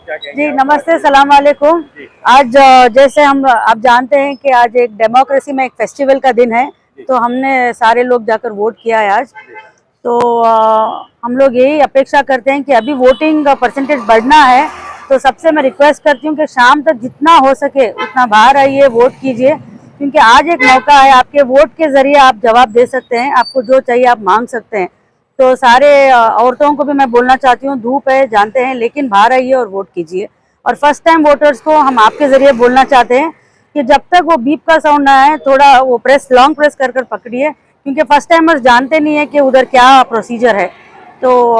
क्या कहेंगे? जी नमस्ते, सलाम वालेकुम। आज जैसे हम आप जानते हैं कि आज एक डेमोक्रेसी में एक फेस्टिवल का दिन है, तो हमने सारे लोग जाकर वोट किया है आज। तो हम लोग यही अपेक्षा करते हैं कि अभी वोटिंग परसेंटेज बढ़ना है, तो सबसे मैं रिक्वेस्ट करती हूँ कि शाम तक जितना हो सके उतना बाहर आइए, वोट कीजिए, क्योंकि आज एक मौका है, आपके वोट के जरिए आप जवाब दे सकते हैं, आपको जो चाहिए आप मांग सकते हैं। तो सारे औरतों को भी मैं बोलना चाहती हूँ, धूप है जानते हैं, लेकिन बाहर आइए और वोट कीजिए। और फर्स्ट टाइम वोटर्स को हम आपके जरिए बोलना चाहते हैं कि जब तक वो बीप का साउंड ना आए, थोड़ा वो लॉन्ग प्रेस कर पकड़िए, क्योंकि फर्स्ट टाइमर्स जानते नहीं है कि उधर क्या प्रोसीजर है। तो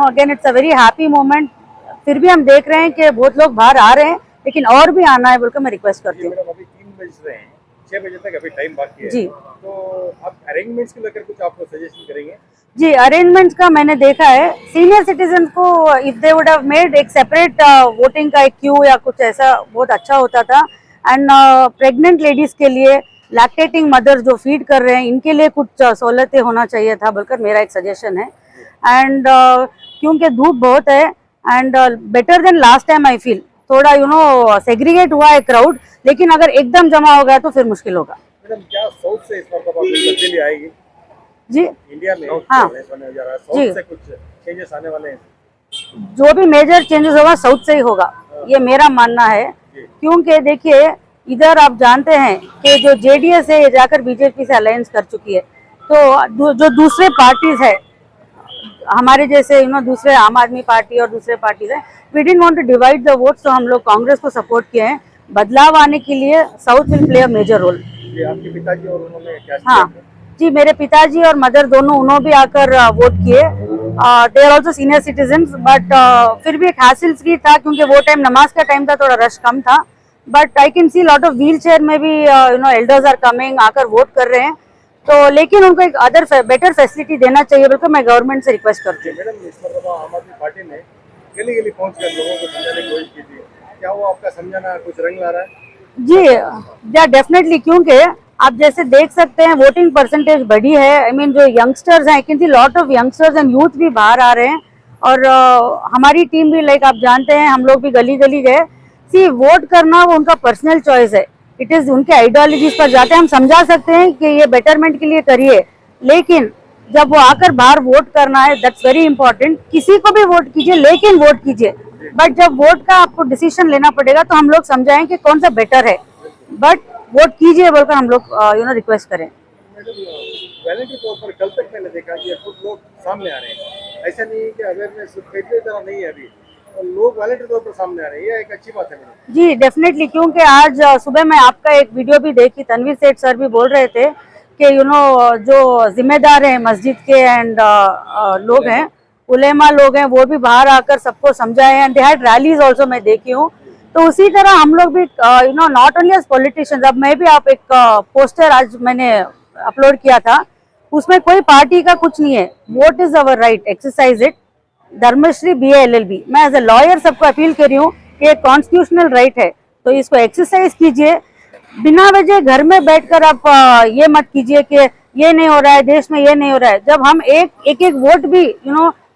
again it's a very happy moment. फिर भी हम देख रहे हैं कि बहुत लोग बाहर आ रहे हैं, लेकिन और भी आना है बोलकर मैं रिक्वेस्ट करती हूँ। अभी 3 बज रहे हैं, 6 बजे तक अभी टाइम बाकी है जी, तो आप अरेंजमेंट्स को लेकर कुछ आपको सजेशन करेंगे? जी अरेंजमेंट्स का मैंने देखा है, सीनियर सिटीजन को if they would have made एक सेपरेट वोटिंग का एक क्यू या कुछ ऐसा बहुत अच्छा होता था। एंड प्रेग्नेंट लेडीज के लिए, लैक्टेटिंग मदर्स जो फीड कर रहे हैं, इनके लिए कुछ सहूलतें होना चाहिए था बोलकर मेरा एक सजेशन है। एंड क्योंकि धूप बहुत है, and better than last time I feel, थोड़ा सेग्रीगेट हुआ है क्राउड, लेकिन अगर एकदम जमा हो गया तो फिर मुश्किल होगा। मैडम, क्या साउथ से इस बार तब्दीली आएगी जी इंडिया में? हाँ होने जा रहा है, जी, साउथ से कुछ चेंजेस आने वाले हैं? जो भी मेजर चेंजेस होगा साउथ से ही होगा, ये मेरा मानना है। क्योंकि देखिए, इधर आप जानते हैं कि जो जेडीएस है ये जाकर बीजेपी से अलायंस कर चुकी है, तो जो दूसरे पार्टीज है हमारे जैसे दूसरे आम आदमी पार्टी और दूसरे पार्टीज है, we didn't want to divide the votes, तो हम लोग कांग्रेस को सपोर्ट किए हैं। बदलाव आने के लिए south will play a major role. आपके पिताजी और उन्होंने क्या हाँ जी, मेरे पिताजी और मदर दोनों, उन्होंने भी आकर वोट किए। They are also senior citizen, but फिर भी एक हासिल फ्री था, क्योंकि वो टाइम नमाज का टाइम था, थोड़ा रश कम था। But I can see lot of wheel chair में भी एल्डर्स आर कमिंग, आकर वोट कर रहे हैं। तो लेकिन उनको एक अदर बेटर फैसिलिटी देना चाहिए बोलकर मैं गवर्नमेंट से रिक्वेस्ट करती हूँ। मैडम, इस पर आम आदमी पार्टी ने गली गली पहुँच कर लोगों को समझाने की कोशिश की थी, क्या वो आपका समझाना कुछ रंग ला रहा है? जी डेफिनेटली, क्योंकि आप जैसे देख सकते हैं वोटिंग परसेंटेज बढ़ी है। आई मीन जो यंगस्टर्स हैं, I can see lot of youngsters and youth भी बाहर आ रहे हैं। और हमारी टीम भी, लाइक आप जानते हैं, हम लोग भी गली गली गए। सी, वोट करना वो उनका पर्सनल चॉइस है, इट इज उनके आइडियोलॉजीज पर जाते हैं। हम समझा सकते हैं कि ये बेटरमेंट के लिए करिए, लेकिन जब वो आकर बाहर वोट करना है, दैट्स वेरी इंपॉर्टेंट। किसी को भी वोट कीजिए, लेकिन वोट कीजिए। बट जब वोट का आपको डिसीजन लेना पड़ेगा, तो हम लोग समझाएं कि कौन सा बेटर है, बट वोट कीजिए बोलकर हम लोग रिक्वेस्ट करें। वैलेंटरी तौर पर कल तक मैंने देखा कि कुछ लोग सामने आ रहे हैं, ऐसा नहीं है कि अवेयरनेस पहले तरह नहीं है अभी, और लोग वैलेंटरी तौर पर सामने आ रहे हैं, ये एक अच्छी बात है मैडम। जी डेफिनेटली, क्योंकि आज सुबह मैं आपका एक वीडियो भी देखी, तनवीर सेठ सर भी बोल रहे थे कि जो जिम्मेदार हैं मस्जिद के एंड लोग हैं, उलेमा लोग हैं, वो भी बाहर आकर सबको समझाए, and they had rallies also, मैं देखी हूँ। तो उसी तरह हम लोग भी नॉट ओनली एज पॉलिटिशियंस, अब मैं भी, आप एक पोस्टर आज मैंने अपलोड किया था, उसमें कोई पार्टी का कुछ नहीं है, vote is our right, exercise it. Dharmashri BA LLB, मैं एज ए लॉयर सबको अपील कर रही हूँ कि ये कॉन्स्टिट्यूशनल राइट है, तो इसको एक्सरसाइज कीजिए। बिना वजह घर में बैठकर आप ये मत कीजिए कि ये नहीं हो रहा है, देश में ये नहीं हो रहा है। जब हम एक एक वोट भी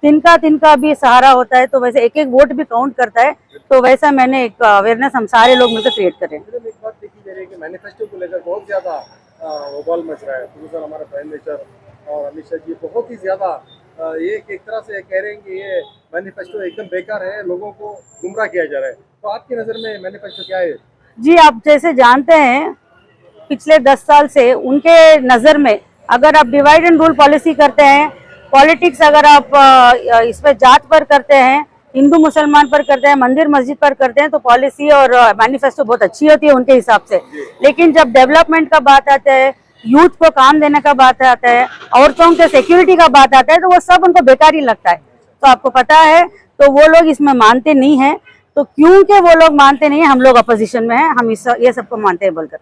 तिनका भी सहारा होता है, तो वैसे एक एक वोट भी काउंट करता है। तो वैसा मैंने एक अवेयरनेस हम सारे लोग मिलकर क्रिएट करें। एक बात देखी जा रही है कि मैनिफेस्टो को लेकर बहुत ज्यादा उबाल मच रहा है। तो हमारे प्राइम मिनिस्टर और अमित शाह जी बहुत ही ज्यादा ये एक तरह से कह रहे हैं कि ये मैनिफेस्टो एकदम बेकार है, लोगों को गुमराह किया जा रहा है। तो आपकी नज़र में मैनिफेस्टो क्या है? जी, आप जैसे जानते हैं, पिछले 10 साल से उनके नज़र में, अगर आप डिवाइड एंड रूल पॉलिसी करते हैं, पॉलिटिक्स अगर आप इस पर जात पर करते हैं, हिंदू मुसलमान पर करते हैं, मंदिर मस्जिद पर करते हैं, तो पॉलिसी और मैनिफेस्टो बहुत अच्छी होती है उनके हिसाब से। लेकिन जब डेवलपमेंट का बात आता है, यूथ को काम देने का बात आता है, औरतों के सिक्योरिटी का बात आता है, तो वो सब उनको बेकार ही लगता है। तो आपको पता है, तो वो लोग इसमें मानते नहीं है। तो क्योंकि वो लोग मानते नहीं है, हम लोग अपोजिशन में हैं, हम ये सबको मानते हैं बोलकर।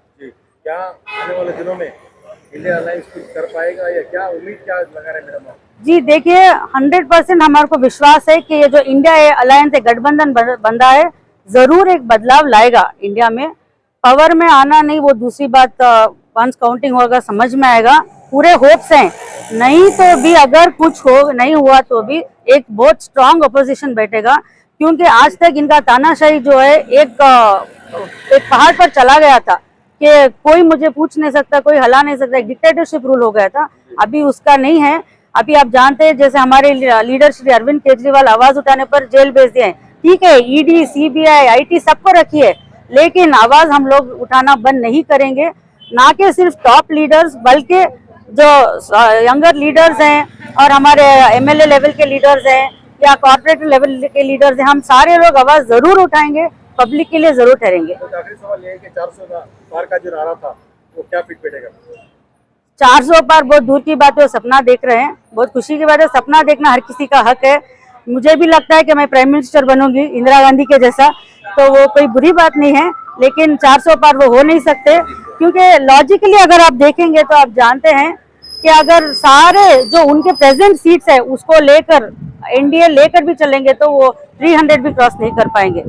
क्या आने वाले दिनों में इंडिया अलायंस कुछ कर पाएगा, या क्या उम्मीद क्या लगा रहे मैडम? जी देखिए, 100% हमारे को विश्वास है कि ये जो इंडिया अलायंस एक गठबंधन बंधा है, जरूर एक बदलाव लाएगा इंडिया में। पावर में आना नहीं, वो दूसरी बात, वंस काउंटिंग होगा समझ में आएगा। पूरे होप्स हैं, नहीं तो भी अगर कुछ हो नहीं हुआ तो भी एक बहुत स्ट्रांग अपोजिशन बैठेगा, क्योंकि आज तक इनका तानाशाही जो है एक पहाड़ पर चला गया था कि कोई मुझे पूछ नहीं सकता, कोई हिला नहीं सकता, एक डिक्टेटरशिप रूल हो गया था। अभी उसका नहीं है। अभी आप जानते हैं जैसे हमारे लीडर श्री अरविंद केजरीवाल आवाज उठाने पर जेल भेज दिए हैं। ठीक है, ईडी, सीबीआई, आईटी सबको रखिए, लेकिन आवाज हम लोग उठाना बंद नहीं करेंगे। ना कि सिर्फ टॉप लीडर्स बल्कि जो यंगर लीडर्स हैं और हमारे एमएलए लेवल के लीडर्स हैं या कॉर्पोरेट लेवल के लीडर्स हैं, हम सारे लोग आवाज जरूर उठाएंगे, पब्लिक के लिए जरूर ठहरेंगे। तो आखिरी सवाल ये है कि 400 पार का जो नारा था वो क्या फिट बैठेगा? 400 पार बहुत दूर की बात है, वो सपना देख रहे हैं। बहुत खुशी की बात है, सपना देखना हर किसी का हक है। मुझे भी लगता है कि मैं प्राइम मिनिस्टर बनूंगी इंदिरा गांधी के जैसा, तो वो कोई बुरी बात नहीं है, लेकिन 400 पार वो हो नहीं सकते, क्योंकि लॉजिकली अगर आप देखेंगे तो आप जानते हैं कि अगर सारे जो उनके प्रेजेंट सीट्स है उसको लेकर एनडीए लेकर भी चलेंगे तो वो 300 भी क्रॉस नहीं कर पाएंगे।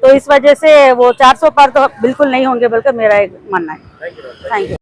तो इस वजह से वो 400 पार तो बिल्कुल नहीं होंगे, बल्कि मेरा एक मानना है। Thank you. Thank you.